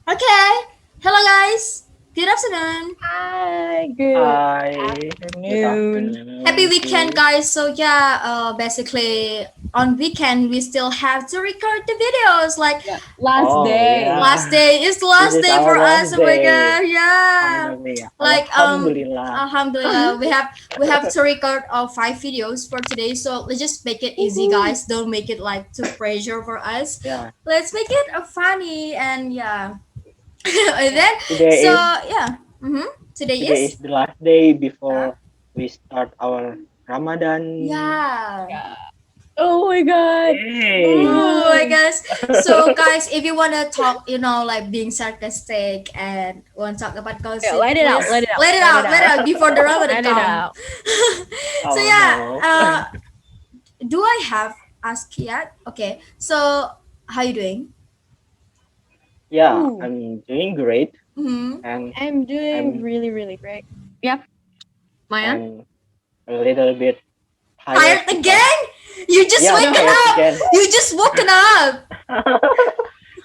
Okay. Hello, guys. Good afternoon. Hi, good Hi, good afternoon. Happy afternoon weekend, too. guys. So yeah, basically on weekend we still have to record the videos. Like Yeah, last Oh day. last yeah, day is the this last is day our for us. last Oh my day. god, yeah. Finally, Like Alhamdulillah. Alhamdulillah, we have to record 5 videos for today. So let's just make it easy, Woohoo. guys. Don't make it like too pressure for us. Yeah, Let's make it funny and yeah. And then so today is yeah. Today today is is the last day uh, before we start our Ramadan. yeah. Yeah. Oh my God. Hey, Ooh, I Nice. guess. So, guys, if you wanna talk, like being sarcastic and want to talk about Yeah, gossip, let it out. please Let it out. let it Let it out, let it out. out before the Ramadan Let it come. out. So oh yeah, no. do I have asked yet? Okay. So, how you doing? Yeah, Ooh, I'm doing great, Mm-hmm. and I'm doing I'm really, really great. Yep. Mayan? I'm a little bit tired Tired because again? You just yeah, waking No. tired up. again. You just woken up.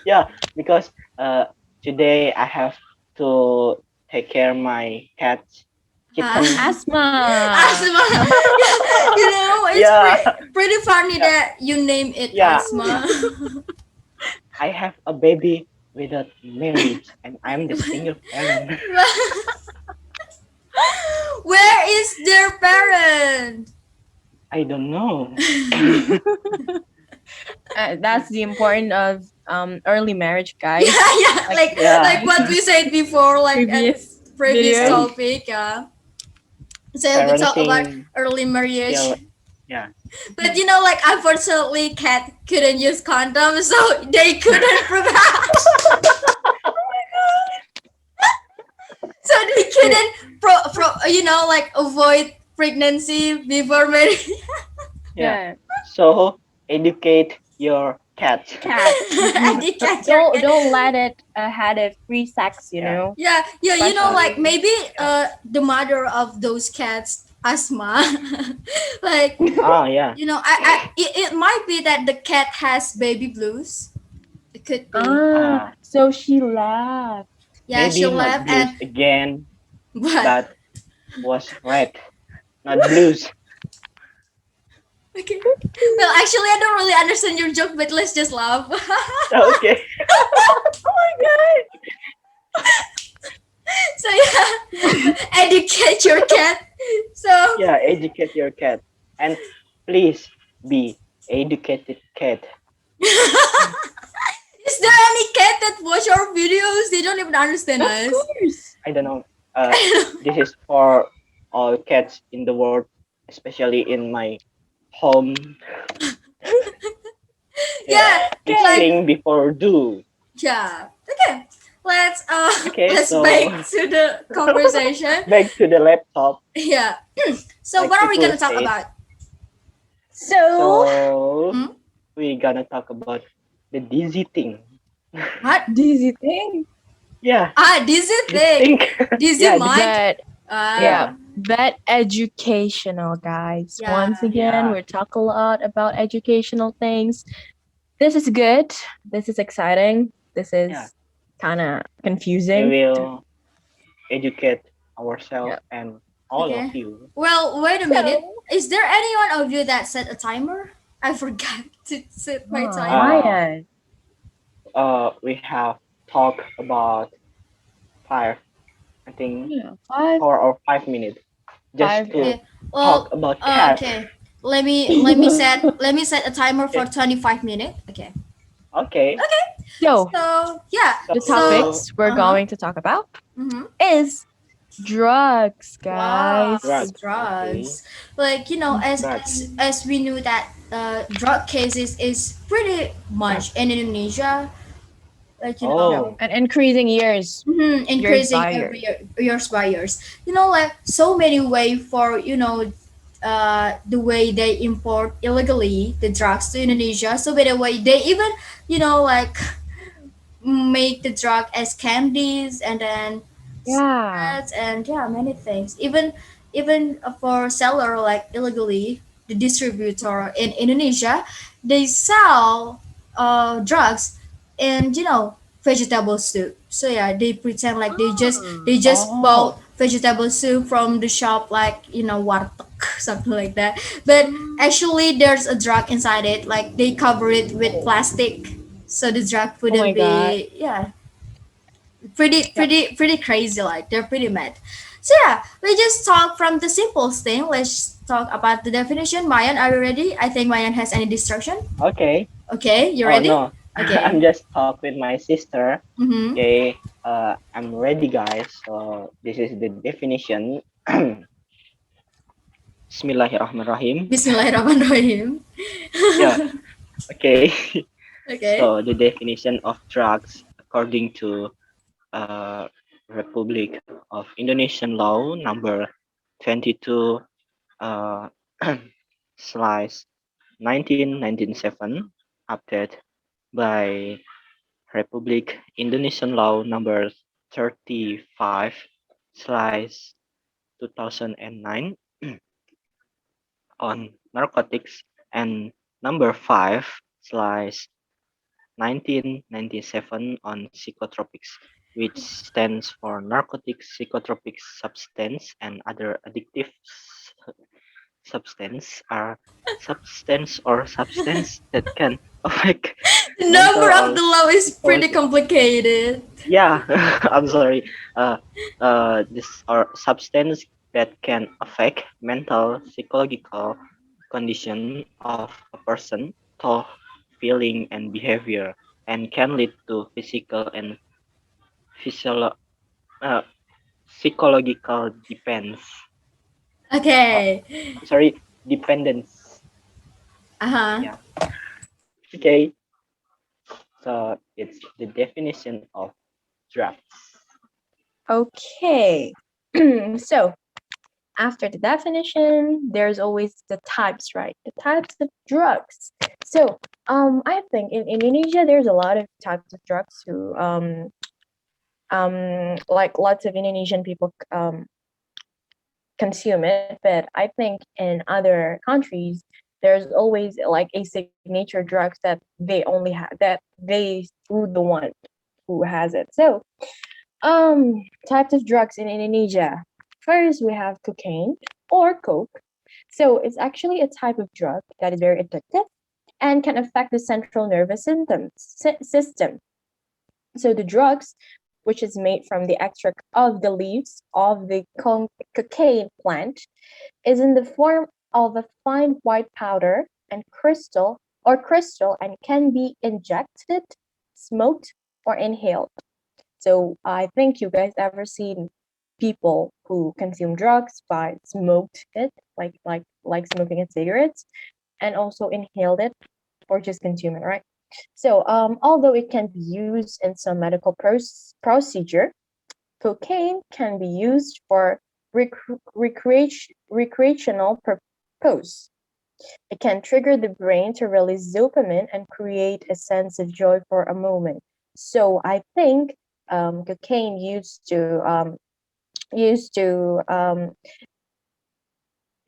Yeah, because today I have to take care my cat's kitten. Asthma. Asthma. Yeah, it's Yeah, pretty funny yeah, that you name it yeah. asthma. I have a baby without marriage, and I'm the single parent. Where is their parent? I don't know. That's the importance of early marriage, guys. Yeah, yeah, Like Yeah, like what we said before, like at previous previous video. and topic. Yeah. So we talk about parenting early marriage, still. Yeah. but like unfortunately, cat couldn't use condoms, so they couldn't provide. So they couldn't like avoid pregnancy before marriage. Yeah. Yeah. So educate your cat. Cat. Educate your don't cat. don't let it had a free sex, you Yeah. know. Yeah, yeah, like Especially maybe Yeah. the mother of those cats asthma. Like Ah, yeah. it might be that the cat has baby blues. It could be. Ah, so she laughed. Yeah, she maybe not left blues and again, but but was red, not blues. okay. Well, actually, I don't really understand your joke, but let's just laugh. Okay. Oh my So yeah, educate your cat. So Yeah, educate your cat. And please be educated cat. is there any cat that watch our videos? They don't even understand God. Of us. course. I don't know. This is for all cats in the world, especially in my home. Yeah, Yeah, we like Okay. sing before do. yeah. Okay. Let's Okay, let's so back to the conversation. back to the laptop, Yeah. So like what are we people gonna talk said. about? So So Hmm? we're gonna talk about the dizzy thing. What? dizzy thing. Yeah, Dizzy this thing. thing. Dizzy Yeah, this mind. But yeah, Ah, yeah, but educational, guys. Once yeah. again, yeah, we talk a lot about educational things. This is good. This is exciting. This yeah. is kind of We confusing. will educate ourselves Yeah. and all of Okay. you. Well, wait a minute. So, Is there any one of you that set a timer? I forgot to set my timer. Uh, Maya. we have talked about five, I think, Yeah, five, 4 or 5 minutes just five. Yeah. to Okay. talk Well, about cat. okay. Let me set a timer for Okay. 25 minutes. Okay. Okay. So So yeah. the So So topics we're uh huh. going to talk about Mm-hmm. is drugs, Wow, guys. drugs. Okay. drugs. Like as Drugs. as we knew that drug cases is pretty much in Indonesia. Like Yeah, Oh. and increasing years, years increasing by every years. year, years by years. Like so many way for the way they import illegally the drugs to Indonesia. So by the way, they even like make the drug as candies and then Yeah, cigarettes and yeah many things. Even for seller like illegally the distributor in Indonesia they sell drugs and vegetable soup. So yeah, they pretend like they just Oh. bought vegetable soup from the shop, like warteg, something like that. But actually, there's a drug inside it. Like they cover it with plastic, so the drug Oh my wouldn't God. be, yeah, pretty Yep. pretty pretty crazy. Like they're pretty mad. So yeah, we just talk from the simplest thing. Let's talk about the definition. Mayan, are you ready? I think Mayan has any distraction. Okay. Okay, you Oh ready? no, I'm Okay. just talk with my sister. Mm-hmm. Okay. I'm ready, guys. So this is the definition. Bismillahirrahmanirrahim. Bismillahirrahmanirrahim. Yeah. Okay. Okay. So the definition of drugs, according to uh, Republic of Indonesian Law number 22 uh, slash 1997, updated by Republic Indonesian Law number 35 slash 2009 on narcotics, and number 5 slash 1997 on psychotropics, which stands for narcotics, psychotropic substance, and other addictive substance, are substance that can affect The mental number of or the law is physical. pretty complicated. Yeah, I'm sorry. This are substance that can affect mental, psychological condition of a person, thought, feeling, and behavior, and can lead to physical and physio- uh, psychological depends. Uh, Okay. I'm sorry, dependence. Uh huh. Yeah. Okay. So it's the definition of drugs. Okay. So after the definition, there's always the types, right? The types of drugs. So, I think in Indonesia there's a lot of types of drugs who like lots of Indonesian people consume it, but I think in other countries there's always like a signature drugs that they only have that they who the one who has it. So, types of drugs in Indonesia. First, we have cocaine or coke. So it's actually a type of drug that is very addictive and can affect the central nervous system. So the drugs, which is made from the extract of the leaves of the cocaine plant, is in the form of a fine white powder and crystal and can be injected, smoked, or inhaled. So I think you guys ever seen people who consume drugs by smoked it, like smoking a cigarettes, and also inhaled it or just consume it, right? So although it can be used in some medical procedure, cocaine can be used for recreational purpose. It can trigger the brain to release dopamine and create a sense of joy for a moment. So I think cocaine used to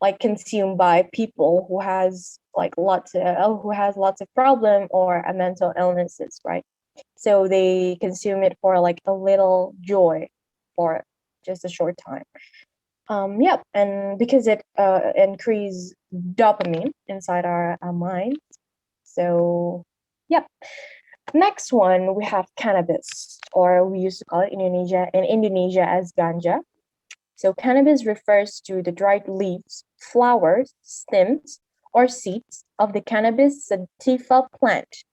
like consumed by people who has lots of problem or a mental illnesses, right? So they consume it for like a little joy for just a short time. Yep, and because it increase dopamine inside our mind. So, yep. Next one we have cannabis, or we used to call it in Indonesia as ganja. So cannabis refers to the dried leaves, flowers, stems, or seeds of the cannabis sativa plant.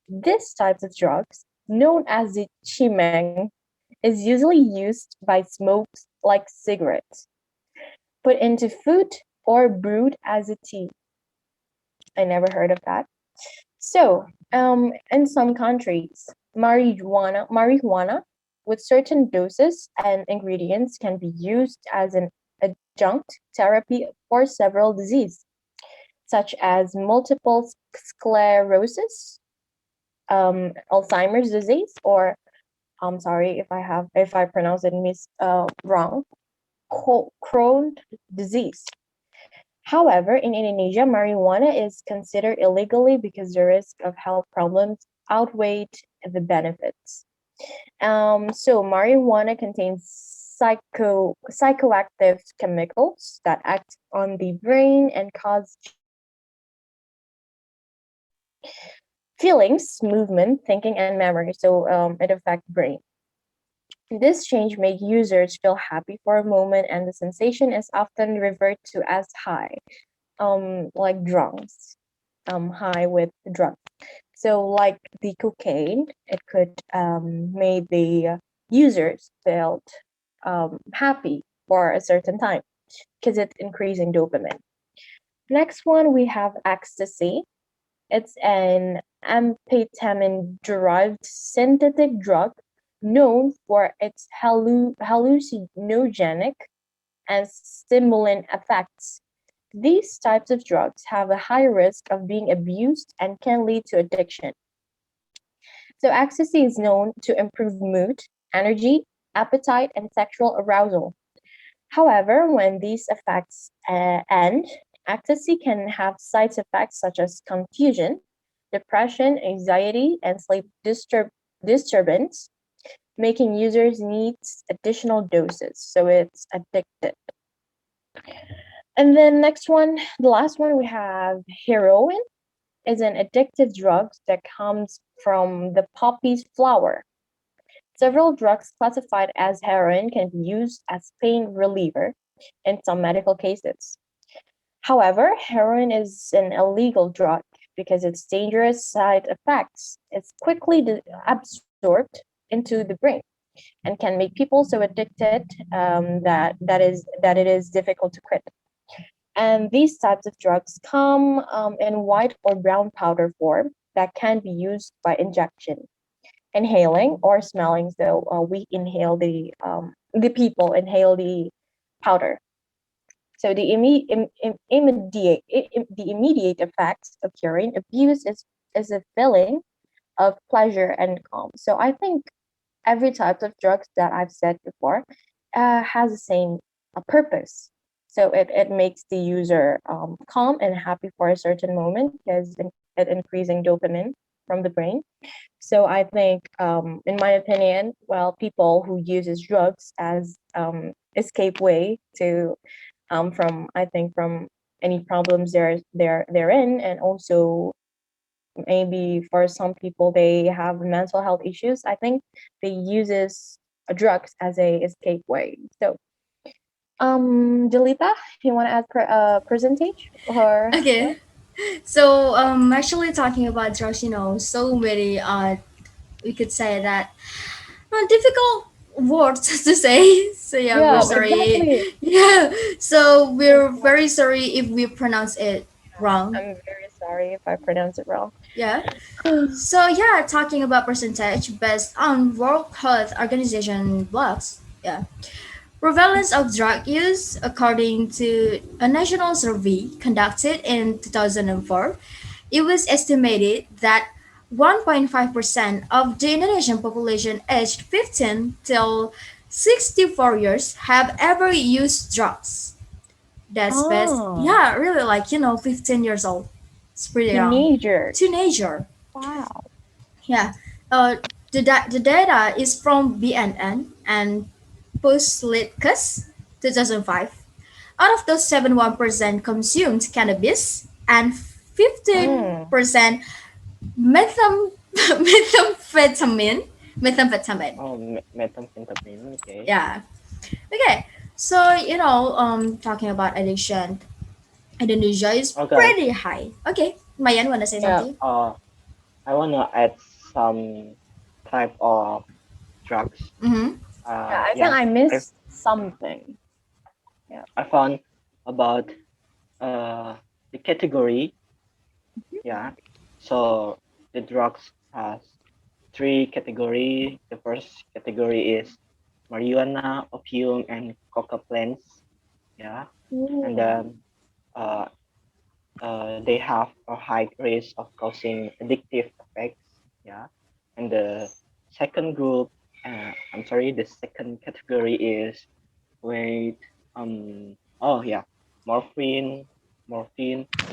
This type of drugs, known as the chimeng, is usually used by smokes like cigarettes, put into food, or brewed as a tea. I never heard of that. So, in some countries, marijuana with certain doses and ingredients can be used as an adjunct therapy for several diseases, such as multiple sclerosis, Alzheimer's disease, or I'm sorry if I pronounce it wrong, Crohn's disease. However, in Indonesia, marijuana is considered illegally because the risk of health problems outweighed the benefits. So marijuana contains psychoactive chemicals that act on the brain and cause changes in feelings, movement, thinking, and memory. So it affects brain. This change makes users feel happy for a moment, and the sensation is often referred to as high, like drunks, high with drug. So, like the cocaine, it could make the users felt happy for a certain time because it's increasing dopamine. Next one, we have ecstasy. It's an amphetamine derived synthetic drug known for its hallucinogenic and stimulant effects. These types of drugs have a high risk of being abused and can lead to addiction. So, ecstasy is known to improve mood, energy, appetite, and sexual arousal. However, when these effects end, ecstasy can have side effects such as confusion, depression, anxiety, and disturbance, making users need additional doses. So it's addictive. And then next one, the last one we have heroin is an addictive drug that comes from the poppy's flower. Several drugs classified as heroin can be used as pain reliever in some medical cases. However, heroin is an illegal drug because its dangerous side effects is quickly absorbed into the brain and can make people so addicted that it is difficult to quit. And these types of drugs come in white or brown powder form that can be used by injection, inhaling, or smelling. So we inhale the people inhale the powder. So the immediate effects of heroin abuse is a feeling of pleasure and calm. So I think every type of drugs that I've said before has the same purpose. So it makes the user calm and happy for a certain moment because it increasing dopamine from the brain. So I think, in my opinion, well, people who uses drugs as escape way to from I think from any problems they're in, and also maybe for some people they have mental health issues. I think they uses drugs as a escape way. So Jelita, you want to add percentage or yeah? Okay. So actually talking about drugs, so many we could say that difficult words to say. So yeah, we're Yeah, sorry. exactly. Yeah. So we're Exactly. very sorry if we pronounce it wrong. I'm very sorry if I pronounce it wrong. Yeah. So yeah, talking about percentage based on World Health Organization blogs. Yeah. Prevalence of drug use, according to a national survey conducted in 2004, it was estimated that 1.5% of the Indonesian population aged 15 till 64 years have ever used drugs. That's best. Oh, Yeah, really, like, 15 years old. It's pretty young. teenagers. Teenager. Wow. Yeah. Uh, the data is from BNN and Postlitkes 2005. Out of those, 71% consumed cannabis and Mm. 15% methamphetamine. methamphetamine. Methamphetamine. Oh, methamphetamine. Okay. Yeah. Okay. So, talking about addiction, Indonesia is Okay. pretty high. Okay. Mayan, wanna say Yeah. something? I wanna add some type of drugs. Mm-hmm. Yeah, I think Yeah. I I missed something. Yeah. I found about uh the category. Yeah. So the drugs has three category. The first category is marijuana, opium, and coca plants. Yeah. And Ooh. then uh, they have a high risk of causing addictive effects. Yeah. And the second group, I'm sorry, the second category is with oh yeah, morphine,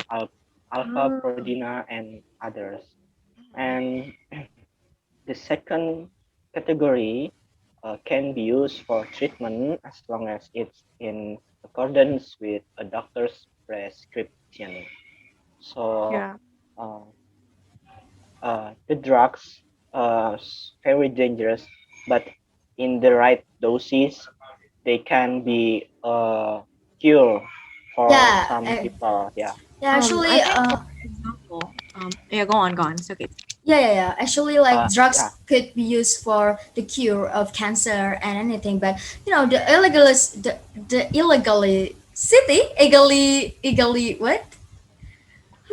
al- alpha Ah. prodina, and others. And the second category can be used for treatment as long as it's in accordance with a doctor's prescription. So, Yeah. uh, the drugs very dangerous, but in the right doses, they can be a cure for Yeah, some people. Yeah, yeah. I Actually, think for example, yeah, go on. It's okay. yeah. Actually, like yeah, drugs could be used for the cure of cancer and anything, but the illegalis, the illegally city, illegally what?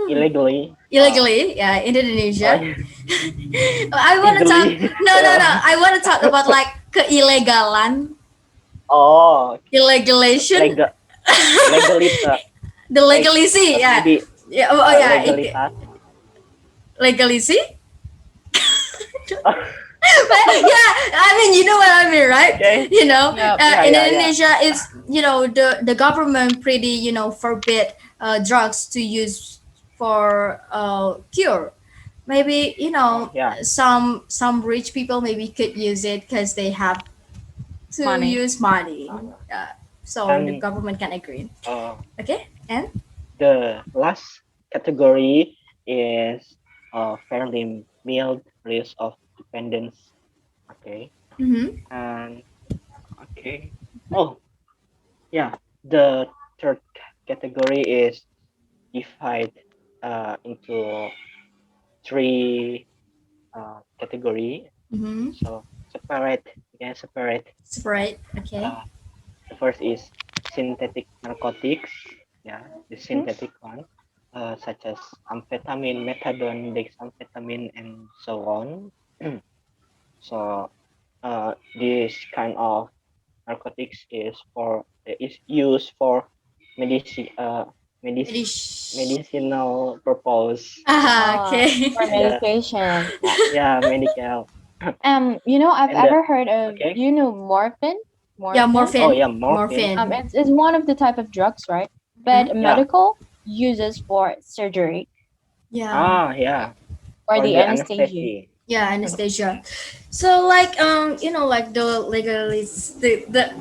illegally. Illegally, yeah, in Uh, Indonesia. I want to talk. Easily. No. I want to talk about like keilegalan, Oh, illegalization, legal, legalita, the like legalisi, yeah, maybe yeah. Yeah, legalitas. legalisi. But yeah, I mean, you know what I mean, right? Okay. Yep. In Yeah. Indonesia, it's the government pretty forbid drugs to use for cure. Maybe Oh, yeah. some rich people maybe could use it because they have to Money. use money. Uh, So the and government can agree. uh, Okay, and the last category is fairly mild risk of dependence. Okay. mm-hmm. And okay. Oh, yeah. The third category is divided into three category. Mm-hmm. So separate, again, separate. Sprite. Okay. Uh, the first is synthetic narcotics. Yeah, the Hmm? synthetic one, such as amphetamine, methadone, dexamphetamine, and so on. So this kind of narcotics is used for medici medic Medish. medicinal purpose. Yeah, Ah, okay. For and medication. yeah, medical. I've And ever heard of, okay. morphine. Yeah, Morphine. Oh morphine. yeah, morphine. Morphine. It's one of the type of drugs, right? But Mm-hmm. Yeah. medical uses for surgery Yeah. Ah, yeah. or For the the anesthesia. anesthesia. Yeah, Anastasia. So like like the legalis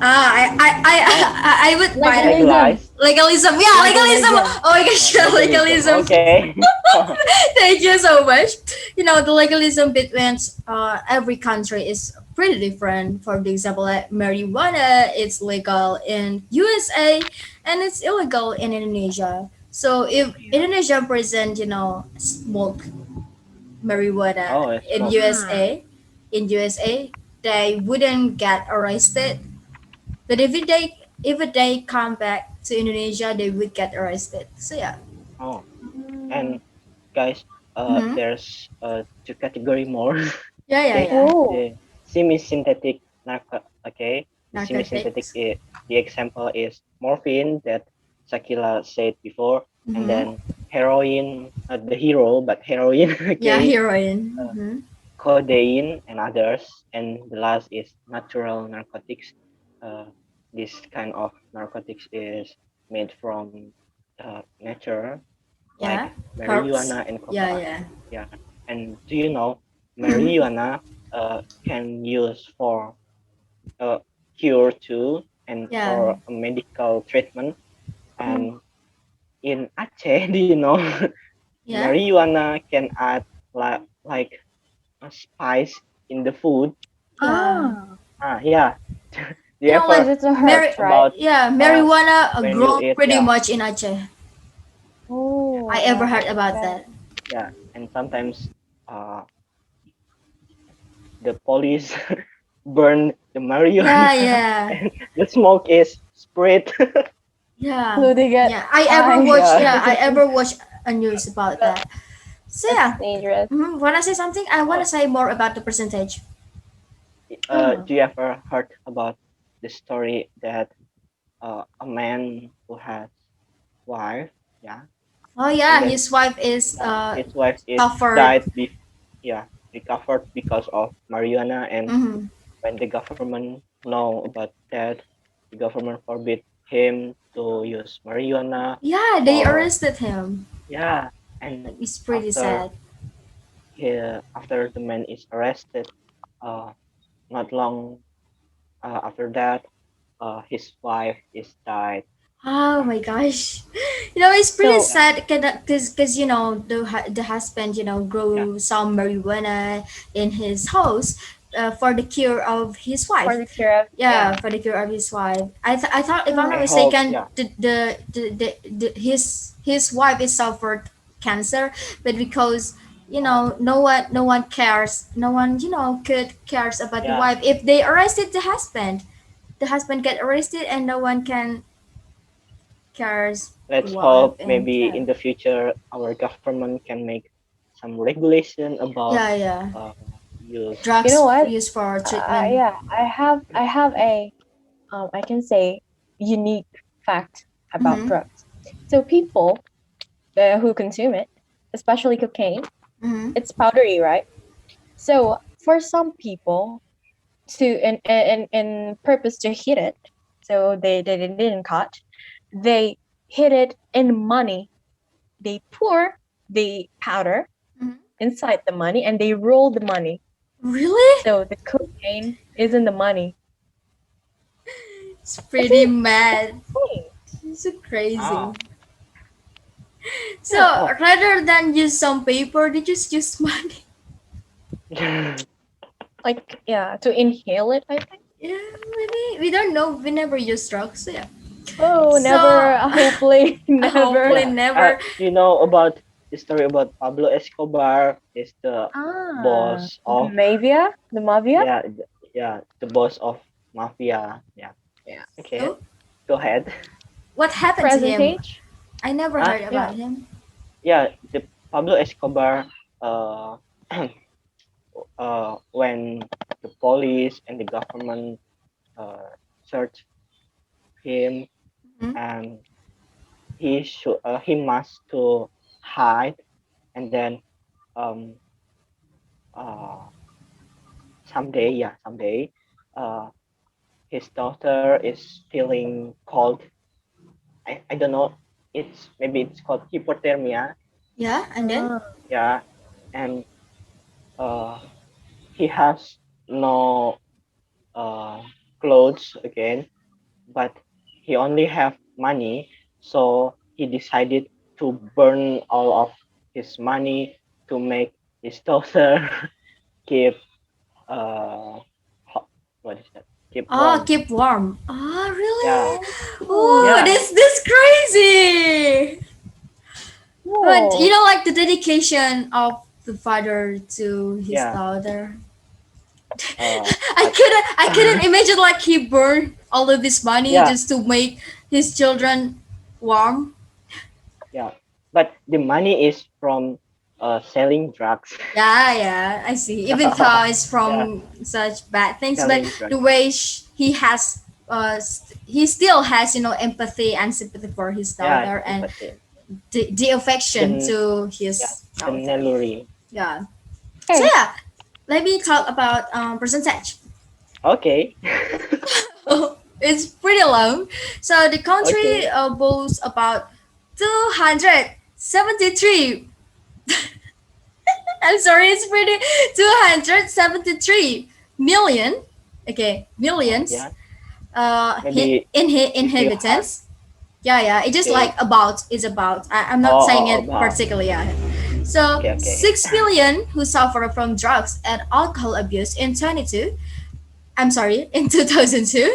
Oh, I would buy that. Legalism. legalized. Legalism. Yeah, legalism. Legalism. Oh my gosh, yeah, Legalism. legalism. Okay. Thank you so much. The legalism between every country is pretty different. For the example, like marijuana, it's legal in USA and it's illegal in Indonesia. So if Yeah. Indonesia present, smoke marijuana Oh, it's in smoke. USA, in USA, they wouldn't get arrested. But if they come back to Indonesia, they would get arrested. So yeah. Oh, Mm. and guys, Mm-hmm. there's two category more. Yeah, yeah, Okay, yeah. Oh. the semi-synthetic narco. Okay, the semi-synthetic Narcotics. the example is morphine that Shakila said before, and Mm-hmm. then heroin, not the hero, but heroin. Yeah, Okay, heroin. uh, Mm-hmm. codeine and others, and the last is natural narcotics. Uh, this kind of narcotics is made from nature, like Yeah, herbs. marijuana and Yeah, coca. yeah, Yeah, and do you know mm-hmm. marijuana can use for a cure too, and Yeah, for a medical treatment. Mm. And in Aceh, do you know yeah, marijuana can add like a spice in the food. yeah. Ah. Yeah. Do you Like ever Because it's a heard herbs, Mary. right? about Yeah, uh marijuana when you grown eat? pretty Yeah, much in Aceh. I Oh, ever yeah. heard about Okay. that. yeah, and sometimes uh the police burn the Yeah, marijuana yeah, and the smoke is spread. yeah, So they get yeah. I ever high watch. Yeah. Yeah, because I of ever watch a news about that. that. So That's yeah. dangerous. Wanna say something? I wanna Oh, say more about the percentage. Mm. do you ever heard about the story that a man who has wife, yeah, Oh and yeah, then his wife is his wife is suffered. died yeah, recovered because of marijuana, and Mm-hmm. when the government know about that, the government forbid him to use marijuana Yeah, they for arrested him. yeah, and Like, it's pretty after sad. after the man is arrested, uh not long after that, his wife is died. Oh my gosh. It's pretty So, Yeah, sad because the husband, yeah, grew some marijuana in his house for the cure of his for wife. the cure of, Yeah, yeah. for the cure of his wife. I thought, if I'm Oh, not I hope, mistaken, yeah, his wife is suffered cancer, but because oh, no one cares, no one could cares about the yeah. wife. If they arrested the husband get arrested and no one can cares the Let's wife hope and maybe yeah. in the future our government can make some regulation about Yeah, yeah. uh, use. you know Drugs what? used for treatment. Yeah, I have a I can say unique fact about Mm-hmm. drugs. So people who consume it, especially cocaine, Mm-hmm. it's powdery, right? So for some people to in purpose to hit it, so they didn't cut, they hit it in money. They pour the powder Mm-hmm. inside the money and they roll the money. Really? So the cocaine is in the money. It's It's pretty mad. insane. It's so crazy. Ah, So Yeah, oh. rather than use some paper, they just use money. like yeah, to inhale it, I think. Yeah, maybe we don't know. We never use drugs. So yeah. Oh, So never. Hopefully, hopefully never. Yeah. never. You know about the story about Pablo Escobar is the Ah, boss the of mafia, the mafia. yeah yeah the boss of mafia. Yeah. Yeah. Okay. So Go ahead. what happened to Present him? age. I never Ah, heard Yeah. about him. yeah. The Pablo Escobar. Uh, when the police and the government search him, Hmm. and he must to hide, and then um uh someday uh his daughter is feeling cold. I don't know, it's maybe it's called hypothermia. Yeah, and then Ah, Yeah, and uh he has no uh clothes again, but he only have money, so he decided to burn all of his money to make his daughter keep uh what is that, keep oh, warm. keep warm. Oh, Yeah, really? Oh, oh, yeah, this crazy. But oh. like the dedication of the father to his yeah. daughter. I But couldn't I couldn't imagine like he burned all of this money yeah, just to make his children warm. yeah, but the money is from selling drugs. Yeah, yeah, I see. Even though it's Yeah, from such bad things, but selling the drugs. way he has, he still has, empathy and sympathy for his Yeah, daughter and empathy. the affection The to yeah, his the daughter. Neluri. Yeah. So Okay. yeah, let me talk about percentage. Okay. It's pretty long. So the country Okay. boasts about 273. I'm sorry, it's pretty 273 million. Okay, millions. Yeah. Maybe if you have Inhabitants. Yeah, yeah. It's just like okay. about is about. I'm not saying Oh, it about particularly. Yeah. So okay. 6 million who suffer from drugs and alcohol abuse in 22. I'm sorry, in 2002.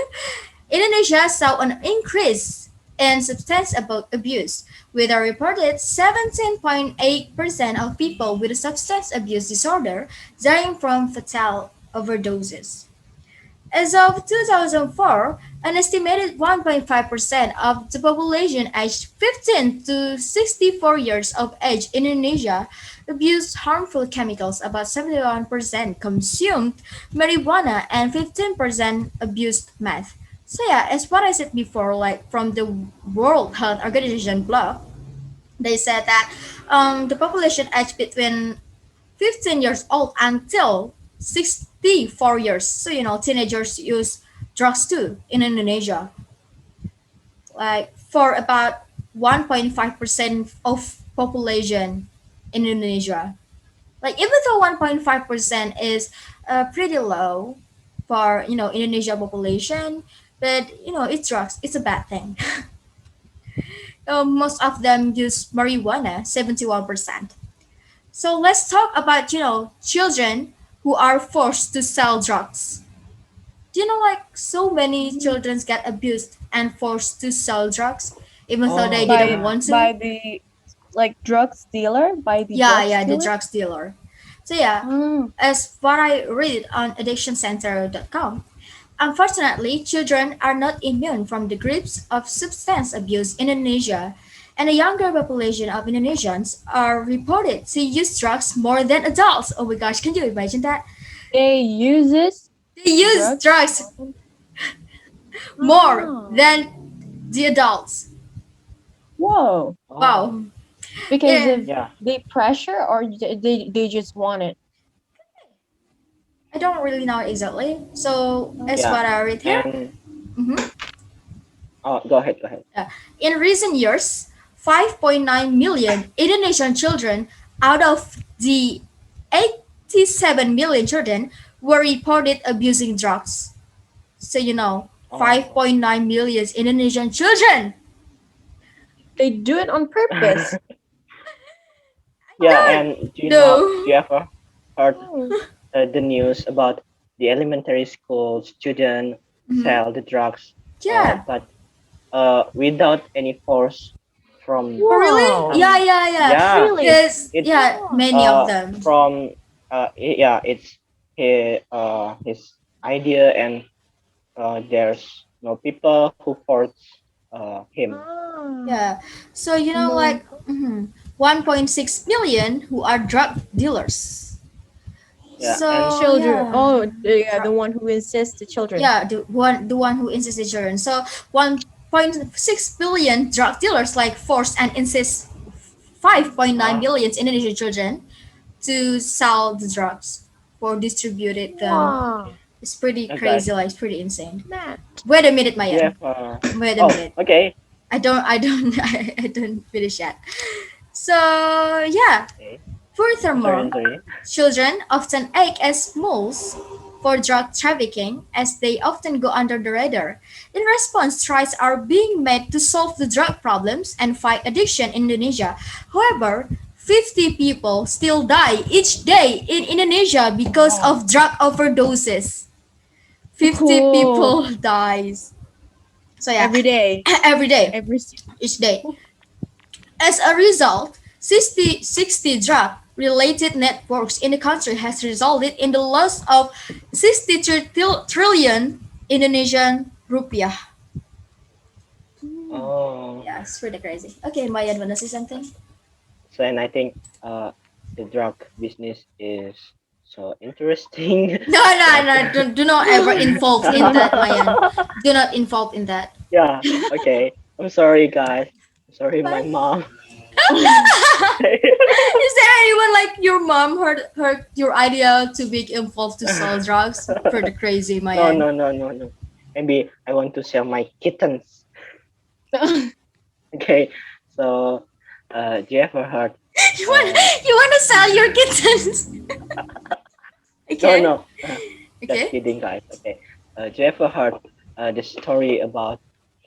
Indonesia saw an increase in substance abuse, with a reported 17.8% of people with a substance abuse disorder dying from fatal overdoses. As of 2004, an estimated 1.5% of the population aged 15 to 64 years of age in Indonesia abused harmful chemicals. About 71% consumed marijuana and 15% abused meth. So yeah, as what I said before, like from the World Health Organization blog, they said that the population aged between 15 years old until 64 years. So, teenagers use drugs too in Indonesia. Like for about 1.5% of population in Indonesia. Like even though 1.5% is pretty low, for Indonesia population, but it's drugs. It's a bad thing. Most of them use marijuana, 71%. So let's talk about children who are forced to sell drugs. Do you know like so many Mm. children get abused and forced to sell drugs even though they Oh didn't by yeah. want to? by the like drugs dealer, by the Yeah, drugs yeah, the dealer. drugs dealer. So yeah, Ah, as what I read on addictioncenter.com, unfortunately, children are not immune from the grips of substance abuse in Indonesia, and a younger population of Indonesians are reported to use drugs more than adults. Oh my gosh, can you imagine that? they uses They use drugs. drugs more Ah, than the adults. whoa. Oh Wow. Because Yeah, of yeah. the pressure, or they just want it. I don't really know exactly. So, as Yeah. what I read here, And mhm, oh, go ahead. Go ahead. in recent years, 5.9 million Indonesian children out of the 87 million children were reported abusing drugs. So, Oh. 5.9 million Indonesian children. They do it on purpose. Yeah. Don't And do know. you ever heard Oh. the news about the elementary school student Mhm. sell the drugs, Yeah. but without any force from Oh, really? Wow. Yeah, some. yeah, yeah. Yeah, Really? Because, it's yeah, Wow. many of them. from yeah, it's his idea, and there's no people who force him. Ah. Yeah. So, No. like 1.6 million who are drug dealers. Yeah, The and So, children. yeah. Oh, yeah, the Drug, one who insists the children. yeah, the one who insists the children. So 1.6 billion drug dealers like force and insist 5.9 uh, billion Indonesian children to sell the drugs or distribute them. Wow. It's pretty guys, crazy, like it's pretty insane. Man. Wait a minute, do you Mayan. have Wait a oh, minute. okay. I don't I don't finish yet. So yeah. Okay, Furthermore, I'm sorry. children often act as moles for drug trafficking as they often go under the radar. In response, tries are being made to solve the drug problems and fight addiction in Indonesia. However, 50 people still die each day in Indonesia because Oh, of drug overdoses. 50 Oh, people dies. So yeah, every day, every day, every. each day. As a result, 60 drug-related networks in the country has resulted in the loss of 63 trillion Indonesian rupiah. Mm. oh. Yeah, it's pretty crazy. Okay, Maya, wanna say something? So, and I think the drug business is so interesting No, no, that no, do not ever involved in that, Mayan. Do not involve in that. yeah, okay. I'm sorry, guys. I'm sorry, my Bye. mom. Is there anyone like your mom heard your idea to be involved to sell drugs? Pretty crazy, No, Mayan. no, no, no, no. Maybe I want to sell my kittens. Okay, so do you ever heard? You want Uh, you want to sell your kittens? no, Okay. no, just Okay. kidding, guys. Okay, do you ever heard the story about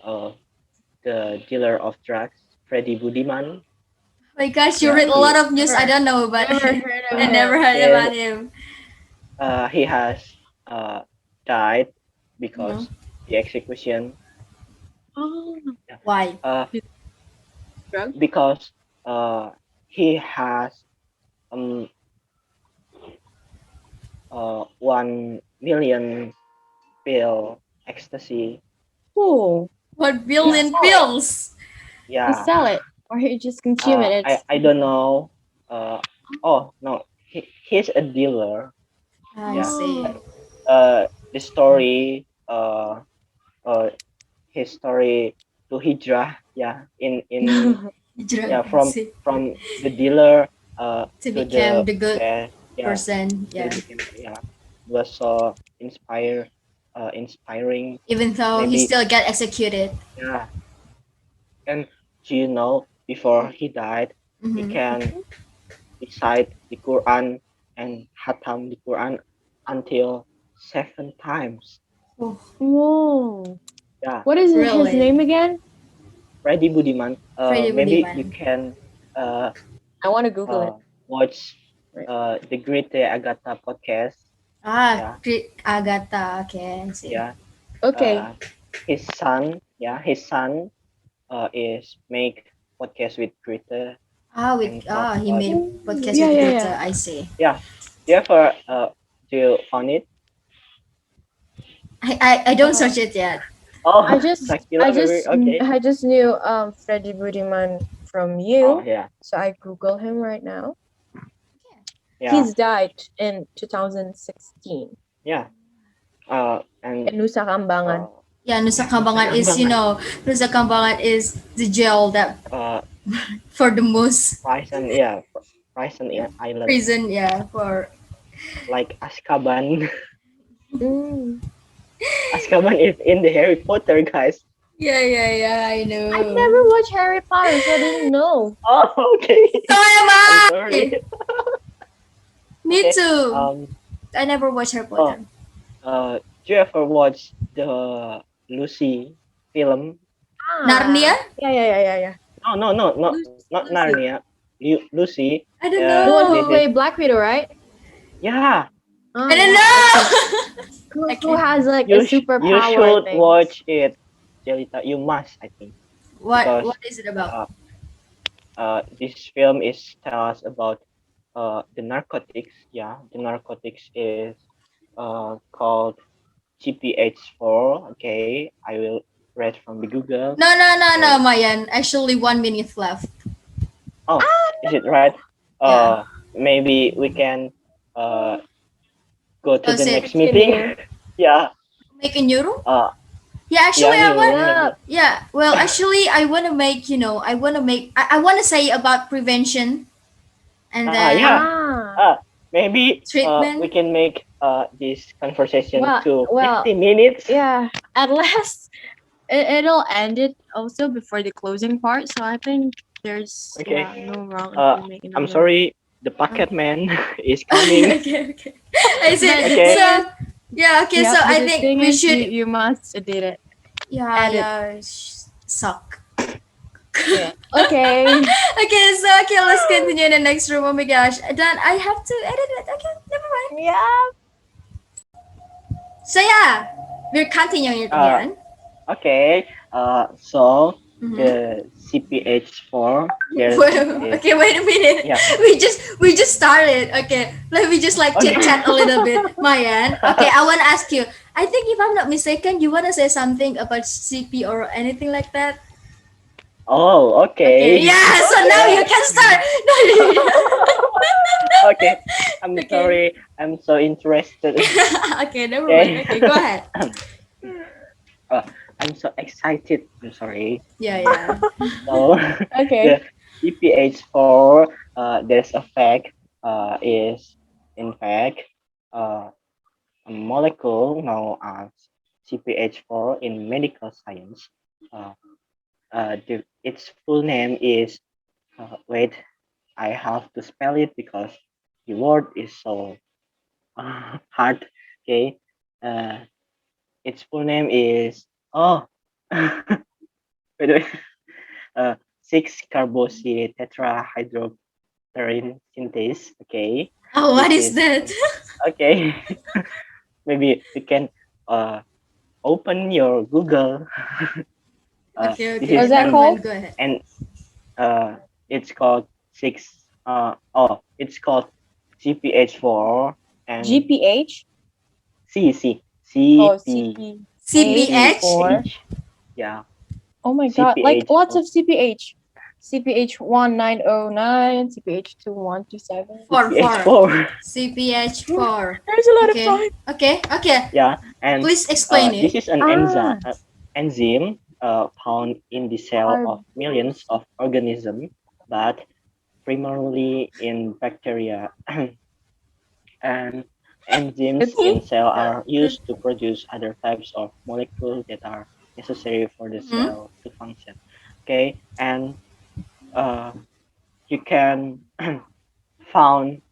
uh, the dealer of drugs, Freddy Budiman? My gosh, you Yeah, read a lot of news I Never, don't know about never it. heard of I uh, never him. heard he about him. he has uh, died Mhm. because the execution. Oh, Yeah, Why? uh, the drug. because uh, he has um 1 million pill ecstasy. Oh, What he Yeah, billion sell it. pills? He yeah. sell it, or he just consume it. It's I don't know. Uh, oh no, he's a dealer. I Yeah. see. oh, The story. Uh, his story to hijrah. Yeah. In Drug. yeah, I see. from the dealer To to become the the good success. Yeah. person. To Yeah. become, yeah, was so inspiring. Even though he Maybe, still get executed. yeah. And do you know, before he died, he Mm-hmm. can recite the Quran and hatam the Quran until seven times. Oh, Whoa. Yeah, What is his really? name again? Freddy Budiman. Freddie Maybe you Budiman. can uh, I want to Google it. watch Right. the Great Agatha podcast. Ah, Yeah, Agatha. Okay, I see. yeah. Okay. Uh, his son is make podcast with Greta and talk He about, made Oh, podcast yeah, with yeah, Greta. yeah. I see. yeah. Do you ever do you on it? I don't Uh, search it yet. Oh, Shakila, maybe okay. I just knew Freddie Budiman from Oh you, yeah, so I Google him right now. yeah, He's died in 2016 yeah. And in Nusa uh, Kambangan. Yeah, Nusa yeah, Nusa Kambangan is, Kambangan. Nusa Kambangan is the jail that Uh, for the most Prison, yeah, Prison Island, prison, yeah, for like Azkaban. Mm. Azkaban is in the Harry Potter, guys. yeah, I I've know. never watched Harry Potter, so I didn't know. Oh, So okay. am I'm sorry. I. Me Okay. too. Um. I never watched Harry Oh. Potter. Do you ever watch the Lucy film? Narnia? Yeah, yeah, yeah, yeah, yeah. No, no, no, not Lucy. Narnia. Lucy. I don't The one This who know. is, played Black Widow, right? yeah. Oh I don't yeah, okay. know. Who Okay. has like a You superpower, I should think. watch it, Jelita. You must, I think, What because is it about? uh, this film is tell us about the narcotics. Yeah, the narcotics is called GPH4. Okay, I will read from the Google. No, Okay. Mayan. Actually, 1 minute left. Oh, is it right? Yeah. Maybe we can uh go to the Close it. next meeting. Continue. Yeah. Make a new room? Uh, Yeah, actually, yeah, I new want. room Yeah. maybe. Yeah, well, actually, I want to make, I want to say about prevention and Yeah. then Ah. Maybe we treatment. can make this conversation Well, to well, 50 minutes. yeah. At last, it'll end it also before the closing part. So I think there's Okay. yeah no wrong if Uh, we make I'm another. sorry, the Uh, pocket man is coming. okay. I see. The Okay. thing So, is, yeah, okay, so yep. But I the think thing we is, should, you must edit it. Edit. yeah, suck. Yeah. Okay. Okay, so, okay, let's continue in the next room. Oh my gosh. Then I have to edit it. Okay, never mind. Yeah. So, yeah, we're continuing it Uh, again. okay. So Mm-hmm. the CPH4 there Well, is, okay, wait a minute. yeah. We just started. Okay, let me just like chit Okay. chat a little bit, Mayan. Okay, I want to ask you. I think if I'm not mistaken, you want to say something about CP or anything like that. Oh, Okay, okay. yeah. So now Yeah. you can start. Okay. I'm Okay. sorry. I'm so interested. Okay, never mind. Okay. Okay, go ahead. uh, I'm so excited. I'm sorry. Yeah. So Okay. the CPH4, there's a fact, is in fact uh, a molecule known as CPH4 in medical science. Uh, its full name is, wait, I have to spell it because the word is so hard. Okay. Uh, its full name is, oh, by the way, uh, 6 carboxy tetrahydroterine synthase. Okay. Oh, what This is is that? okay. Maybe you can uh, open your Google. This Okay. is What's that Never an called? mind. Go ahead. and it's called six. It's called CPH4 and GPH. C C Oh, CP CPH. CPH4. CPH. Yeah, Oh my god, like lots CPH4. of CPH. CPH 1909, CPH 2127. Four. CPH4. CPH4. There's a lot of Okay. time. Okay. Yeah, and Please explain this it. is an Ah, enzyme found in the cell of millions carboxy. of organisms, but primarily in bacteria. And enzymes It's in cell are used to produce other types of molecules that are necessary for the Mm-hmm. cell to function. Okay, and uh, you can found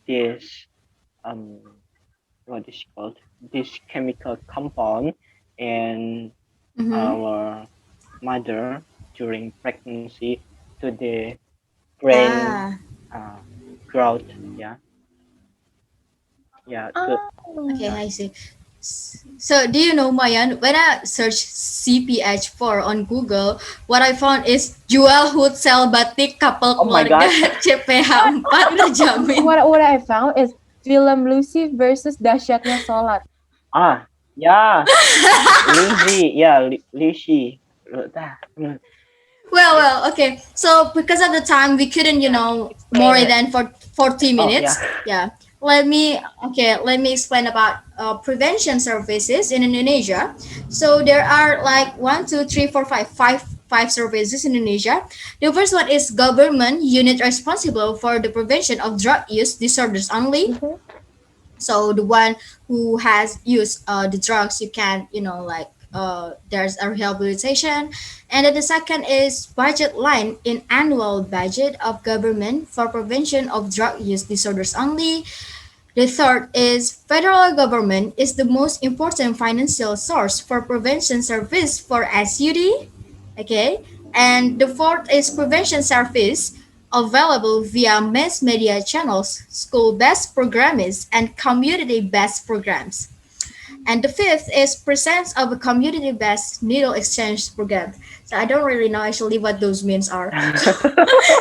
this um, what is called this chemical compound in Mm-hmm. our mother during pregnancy to the brain Ah, uh, growth. Yeah, yeah, to okay, Oh. yeah. I see. So, do you know, Mayan, when I search CPH4 on Google, what I found is jual hotel batik couple Oh my keluarga God. CPH 4 terjamin. What I found is film Lucy versus dahsyatnya sholat. Ah, yeah, Lizzie, yeah, Lizzie. Yeah. Okay. So because of the time, we couldn't, Yeah, more explain it. than for 40 Oh yeah. minutes. Yeah. Let me explain about prevention services in Indonesia. So there are like one, two, three, four, five services in Indonesia. The first one is government unit responsible for the prevention of drug use disorders only. Mhm. So the one who has used the drugs, you can, there's a rehabilitation. And then the second is budget line in annual budget of government for prevention of drug use disorders only. The third is federal government is the most important financial source for prevention service for SUD. Okay, and the fourth is prevention service available via mass media channels, school-based programs, and community-based programs. And the fifth is presence of a community-based needle exchange program. So I don't really know actually what those means are.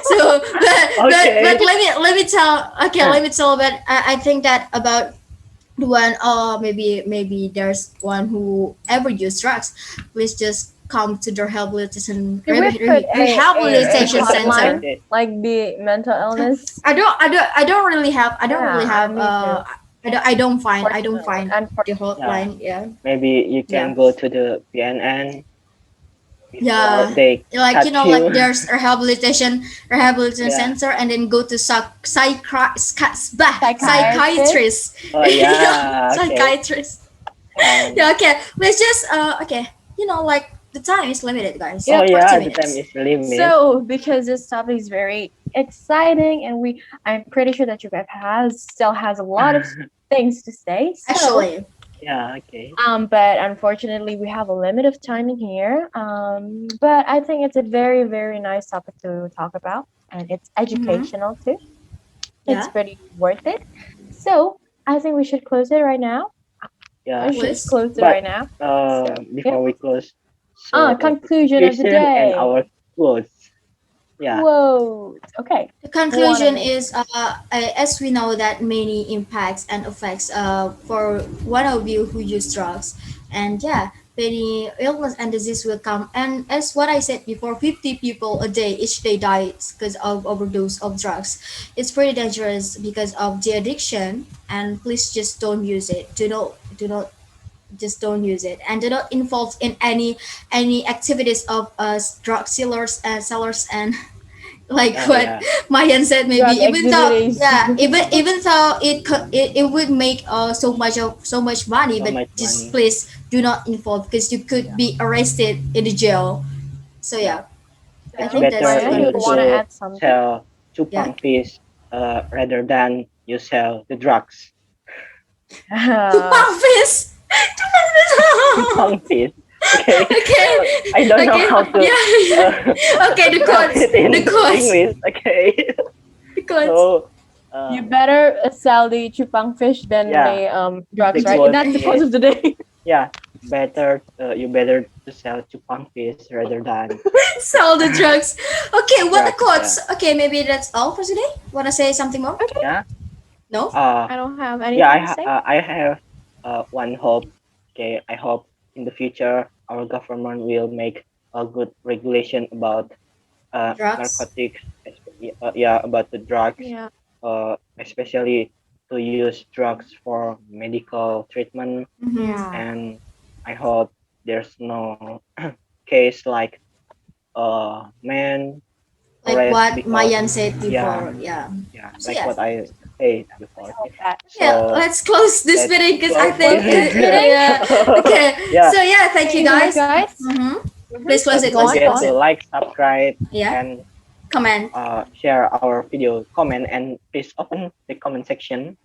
So but Okay. let me tell. But I think that about the one, maybe there's one who ever used drugs, please just come to the Should we put a rehabilitation hotline center. Okay. like the mental illness? I don't really Yeah, have me too. I don't find the Yeah. hotline. Yeah. Maybe you Yeah. can go to the PNN before Yeah, they like catch like you. there's a rehabilitation Yeah. center, and then go to Psychiatrist. psychiatrist. Oh Yeah, yeah. Okay. psychiatrist. And Yeah, okay. Let's just okay. Like the time is limited, guys. oh Yep. 40 yeah, the time minutes. is limit. So, because this topic is very exciting, and I'm pretty sure that you guys still has a lot of things to say. So, Actually. Yeah. Okay. but unfortunately, we have a limit of time in here. But I think it's a very, very nice topic to talk about, and it's Mm-hmm. educational too. It's Yeah. pretty worth it. So, I think we should close it right now. Yeah. We should Please. close it But right now. So, yeah. before we close, so Conclusion of the conclusion and day. our quotes. Yeah. Quote. Okay. The Who wanna conclusion go? is, as we know that many impacts and effects for one of you who use drugs, and yeah, many illness and disease will come. And as what I said before, 50 people a day each day dies because of overdose of drugs. It's pretty dangerous because of the addiction. And please just don't use it. Do not just don't use it, and do not involve in any activities of drug sellers, and like Oh what yeah. Mayan said, maybe Drug even though, activities. yeah, even though it would make so much money, So but much just money. please do not involve because you could Yeah. be arrested in the jail. So Yeah. yeah, I It's Yeah. think that's better the Maya, you you want to conclusion. to add something? sell Yeah. chupang fish rather than you sell the drugs. Uh, Tupang fish. Chupang fish. Okay. Okay. I don't know Okay. how to Okay, the spell quotes. it in The quotes. English. Okay. The quotes. So you uh, better sell the chupang fish than yeah, the the drugs, right? quote That's the quote is of the day. yeah, better you better to sell chupang fish rather than Sell the drugs. Okay, what the drugs. quotes? Yeah. Okay, maybe that's all for today. Wanna say something more? Okay. Yeah. No? Uh I don't have yeah, anything to say. I have one hope. Okay, I hope in the future our government will make a good regulation about Drugs. narcotics, yeah, about the drugs, Yeah. especially to use drugs for medical treatment. Mm-hmm. Yeah. And I hope there's no case like man Like arrest what because Mayan said yeah, before. Yeah. yeah, So like yeah. what I said I before. hope that. Yeah, So let's close this let's meeting because I close think Close this this. meeting. yeah. Okay. Yeah, So yeah, thank Thank you you so much, guys. guys. Mm-hmm. Mm-hmm. Please close don't it, Go close on, it, go forget close on. to it. like, subscribe, Yeah. and Comment. share our video, comment, and please open the comment section.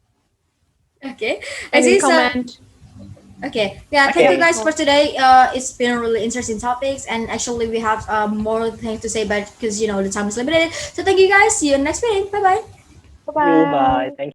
Okay, I Any see. So comment? okay, yeah, thank Yeah. you Okay. guys for today. It's been a really interesting topics, and actually we have more things to say, but because the time is limited. So thank you guys. See you next meeting. Bye bye. Bye You bye. bye. Thank you.